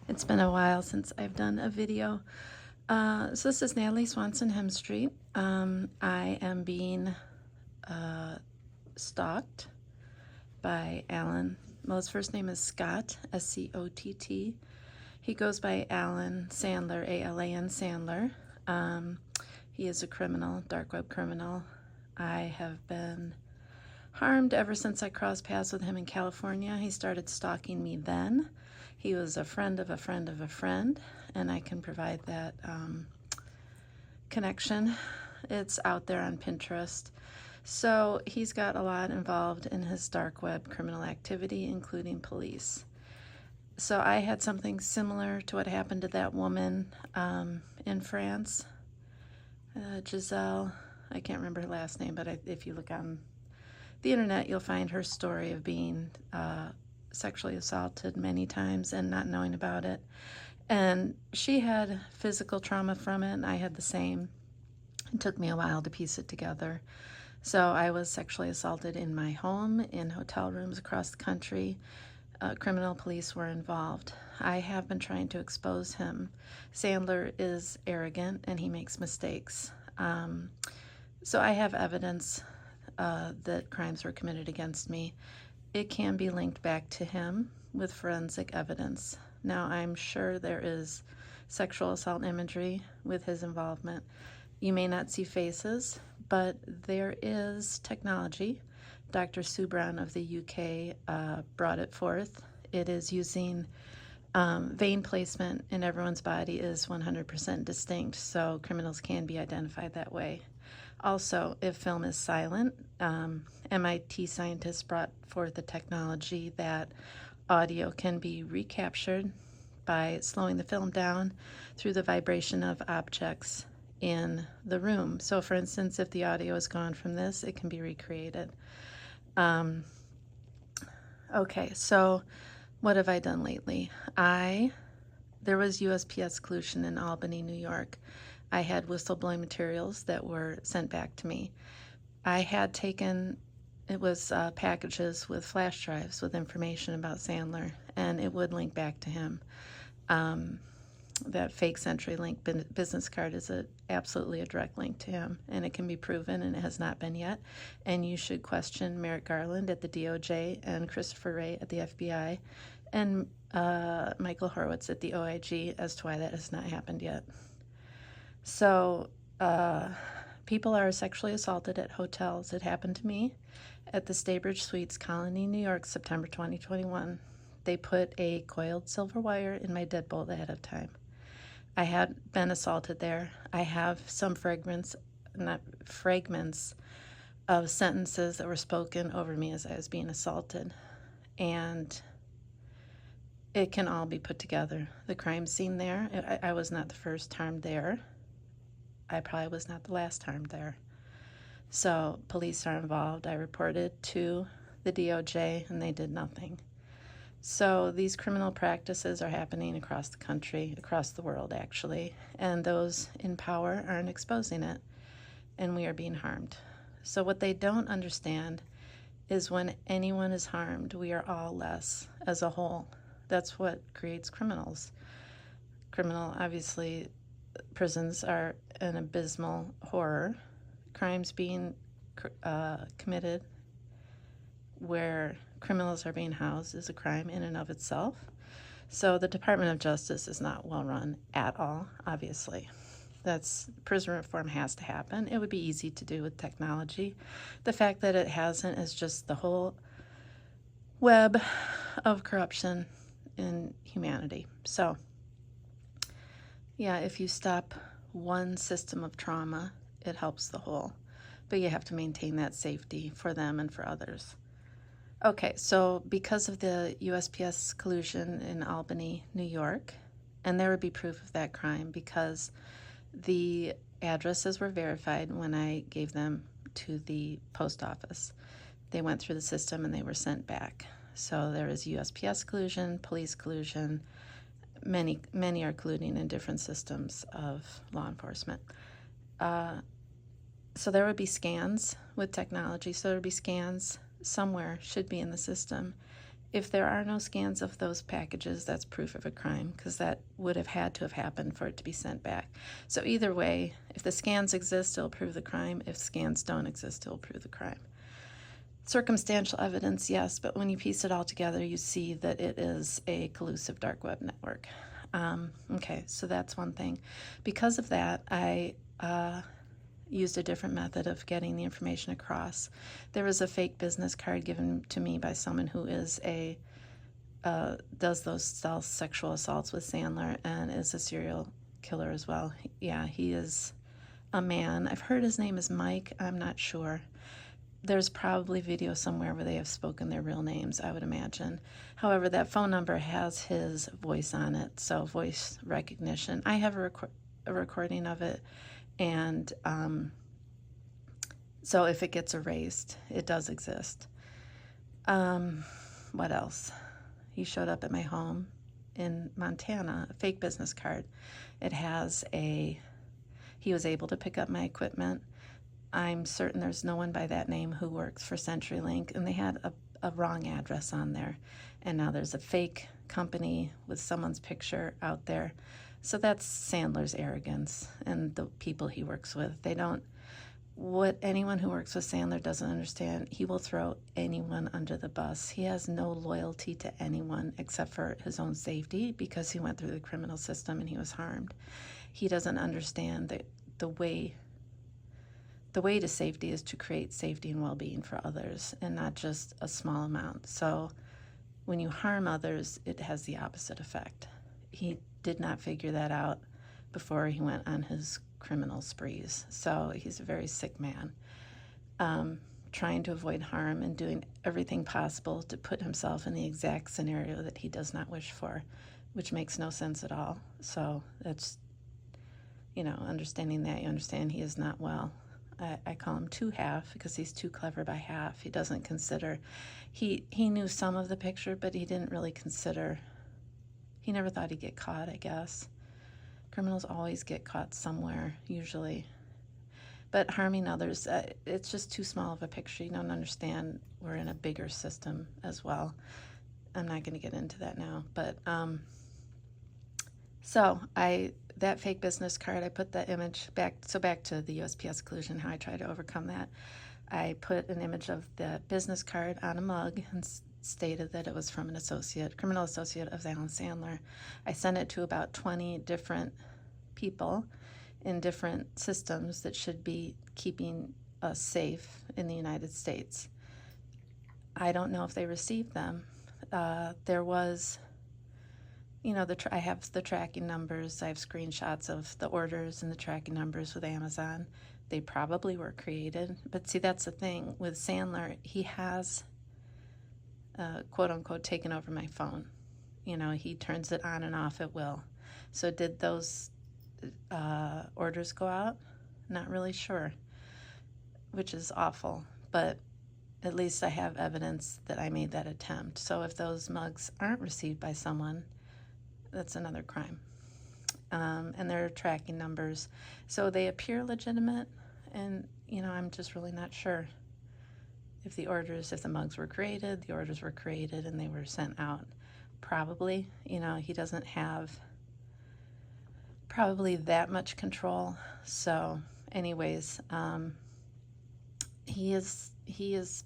It's been a while since I've done a video. So this is Natalie Swanson Hemstreet. I am being stalked by Alan. Well, his first name is Scott, S-C-O-T-T. He goes by Alan Sandler, A-L-A-N Sandler. He is a criminal, dark web criminal. I have been harmed ever since I crossed paths with him in California. He started stalking me then. He was a friend of a friend of a friend, and I can provide that connection. It's out there on Pinterest. So he's got a lot involved in his dark web criminal activity, including police. So I had something similar to what happened to that woman in France, Giselle. I can't remember her last name, but if you look on the internet, you'll find her story of being sexually assaulted many times and not knowing about it. And she had physical trauma from it, and I had the same. It took me a while to piece it together. So I was sexually assaulted in my home, in hotel rooms across the country. Criminal police were involved. I have been trying to expose him. Sandler is arrogant and he makes mistakes. So I have evidence that crimes were committed against me. It can be linked back to him with forensic evidence. Now, I'm sure there is sexual assault imagery with his involvement. You may not see faces, but there is technology. Dr. Sue Brown of the UK brought it forth. It is using vein placement in everyone's body is 100% distinct, so criminals can be identified that way. Also, if film is silent, MIT scientists brought forth a technology that audio can be recaptured by slowing the film down through the vibration of objects in the room. So for instance, if the audio is gone from this, it can be recreated. Okay, so what have I done lately? There was USPS collusion in Albany, New York. I had whistleblowing materials that were sent back to me. I had taken, it was packages with flash drives with information about Sandler, and it would link back to him. That fake CenturyLink business card is absolutely a direct link to him, and it can be proven, and it has not been yet. And you should question Merrick Garland at the DOJ and Christopher Wray at the FBI and Michael Horowitz at the OIG as to why that has not happened yet. So people are sexually assaulted at hotels. It happened to me at the Staybridge Suites, Colony, New York, September 2021. They put a coiled silver wire in my deadbolt ahead of time. I had been assaulted there. I have some fragments of sentences that were spoken over me as I was being assaulted. And it can all be put together. The crime scene there, I was not the first harmed there. I probably was not the last harmed there. So police are involved. I reported to the DOJ and they did nothing. So these criminal practices are happening across the country, across the world actually, and those in power aren't exposing it, and we are being harmed. So what they don't understand is when anyone is harmed, we are all less as a whole. That's what creates criminals. Obviously, prisons are an abysmal horror. Crimes being committed where criminals are being housed is a crime in and of itself. So the Department of Justice is not well run at all, obviously. Prison reform has to happen. It would be easy to do with technology. The fact that it hasn't is just the whole web of corruption in humanity. So yeah, if you stop one system of trauma, it helps the whole. But you have to maintain that safety for them and for others. Okay, so because of the USPS collusion in Albany, New York, and there would be proof of that crime because the addresses were verified when I gave them to the post office. They went through the system and they were sent back. So there is USPS collusion, police collusion. Many are colluding in different systems of law enforcement. So there would be scans with technology. So there would be scans somewhere should be in the system. If there are no scans of those packages, that's proof of a crime, because that would have had to have happened for it to be sent back. So either way, if the scans exist, it'll prove the crime. If scans don't exist, it'll prove the crime. Circumstantial evidence, yes, but when you piece it all together, you see that it is a collusive dark web network. Okay, so that's one thing. Because of that, I used a different method of getting the information across. There was a fake business card given to me by someone who is does those stealth sexual assaults with Sandler and is a serial killer as well. Yeah, he is a man. I've heard his name is Mike. I'm not sure. There's probably video somewhere where they have spoken their real names, I would imagine. However, that phone number has his voice on it, so voice recognition. I have a recording of it, and so if it gets erased, it does exist. What else? He showed up at my home in Montana, a fake business card. It has he was able to pick up my equipment. I'm certain there's no one by that name who works for CenturyLink, and they had a wrong address on there. And now there's a fake company with someone's picture out there. So that's Sandler's arrogance and the people he works with. What anyone who works with Sandler doesn't understand, he will throw anyone under the bus. He has no loyalty to anyone except for his own safety, because he went through the criminal system and he was harmed. He doesn't understand that the way to safety is to create safety and well-being for others, and not just a small amount. So when you harm others, it has the opposite effect. He did not figure that out before he went on his criminal sprees. So he's a very sick man, trying to avoid harm and doing everything possible to put himself in the exact scenario that he does not wish for, which makes no sense at all. So that's, understanding that, you understand he is not well. I call him two half because he's too clever by half. He doesn't consider, he knew some of the picture, but he didn't really consider, he never thought he'd get caught, I guess. Criminals always get caught somewhere, usually. But harming others, it's just too small of a picture. You don't understand we're in a bigger system as well. I'm not going to get into that now. But that fake business card, I put that image back to the USPS collusion, how I tried to overcome that. I put an image of the business card on a mug and stated that it was from an criminal associate of Alan Sandler. I sent it to about 20 different people in different systems that should be keeping us safe in the United States. I don't know if they received them. There was, I have the tracking numbers. I have screenshots of the orders and the tracking numbers with Amazon. They probably were created. But see, that's the thing. With Sandler, he has, quote unquote, taken over my phone. He turns it on and off at will. So did those orders go out? Not really sure, which is awful. But at least I have evidence that I made that attempt. So if those mugs aren't received by someone, that's another crime. And their tracking numbers. So they appear legitimate, and, I'm just really not sure if the mugs were created, the orders were created, and they were sent out. Probably, he doesn't have probably that much control. So anyways, he is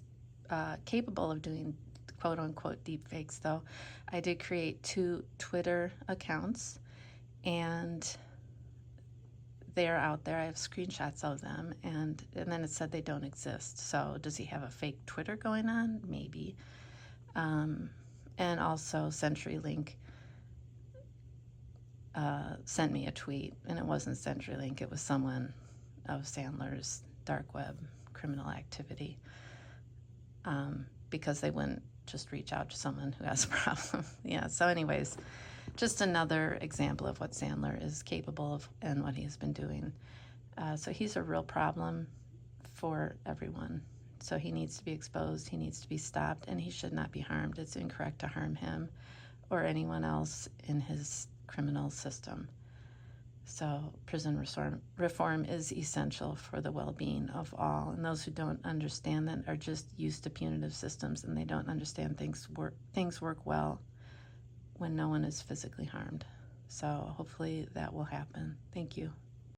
capable of doing quote-unquote deep fakes, though. I did create 2 Twitter accounts, and they are out there. I have screenshots of them, and then it said they don't exist. So does he have a fake Twitter going on? Maybe. And also CenturyLink sent me a tweet, and it wasn't CenturyLink. It was someone of Sandler's dark web criminal activity, because they wouldn't just reach out to someone who has a problem. Yeah, so anyways, just another example of what Sandler is capable of and what he's been doing. So he's a real problem for everyone. So he needs to be exposed, he needs to be stopped, and he should not be harmed. It's incorrect to harm him or anyone else in his criminal system. So prison reform is essential for the well-being of all. And those who don't understand that are just used to punitive systems, and they don't understand things work well when no one is physically harmed. So hopefully that will happen. Thank you.